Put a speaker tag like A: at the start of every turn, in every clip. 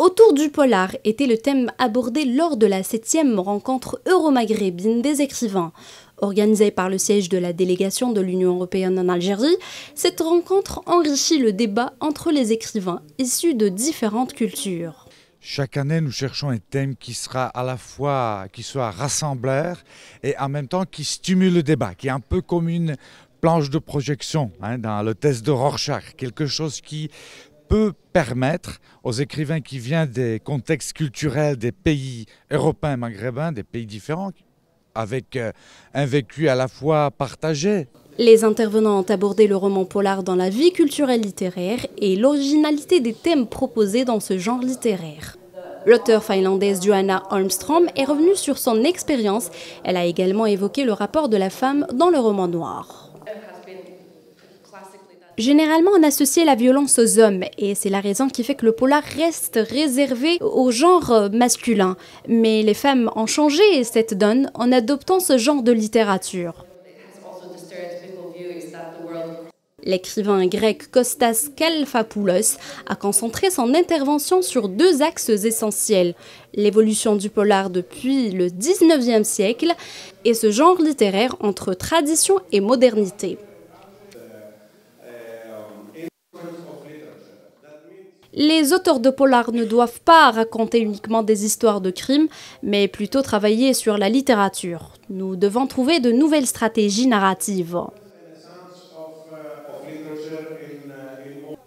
A: Autour du polar était le thème abordé lors de la 7e rencontre euro-maghrébine des écrivains. Organisée par le siège de la délégation de l'Union européenne en Algérie, cette rencontre enrichit le débat entre les écrivains issus de différentes cultures.
B: Chaque année, nous cherchons un thème qui sera à la fois qui soit rassembleur et en même temps qui stimule le débat, qui est un peu comme une planche de projection dans le test de Rorschach, quelque chose qui peut permettre aux écrivains qui viennent des contextes culturels des pays européens et maghrébins, des pays différents, avec un vécu à la fois partagé.
A: Les intervenants ont abordé le roman polar dans la vie culturelle littéraire et l'originalité des thèmes proposés dans ce genre littéraire. L'auteure finlandaise Johanna Holmström est revenue sur son expérience. Elle a également évoqué le rapport de la femme dans le roman noir. Généralement, on associe la violence aux hommes et c'est la raison qui fait que le polar reste réservé au genre masculin. Mais les femmes ont changé cette donne en adoptant ce genre de littérature. L'écrivain grec Kostas Kalfapoulos a concentré son intervention sur deux axes essentiels, l'évolution du polar depuis le 19e siècle et ce genre littéraire entre tradition et modernité. Les auteurs de polar ne doivent pas raconter uniquement des histoires de crimes, mais plutôt travailler sur la littérature. Nous devons trouver de nouvelles stratégies narratives.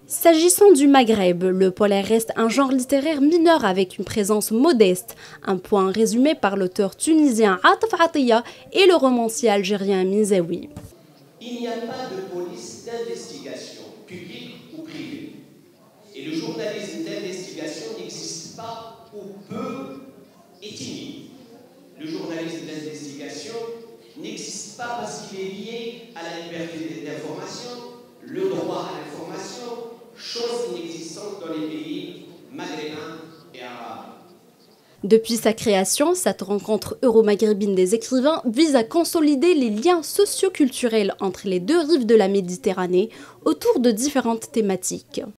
A: S'agissant du Maghreb, le polar reste un genre littéraire mineur avec une présence modeste, un point résumé par l'auteur tunisien Atef Attia et le romancier algérien Mizaoui.
C: Il n'y a pas de police d'investigation, publique ou privée. Et le journalisme d'investigation n'existe pas ou peu est timide. Le journalisme d'investigation n'existe pas parce qu'il est lié à la liberté d'information, le droit à l'information, chose inexistante dans les pays maghrébins et arabes.
A: Depuis sa création, cette rencontre euro-maghrébine des écrivains vise à consolider les liens socio-culturels entre les deux rives de la Méditerranée autour de différentes thématiques.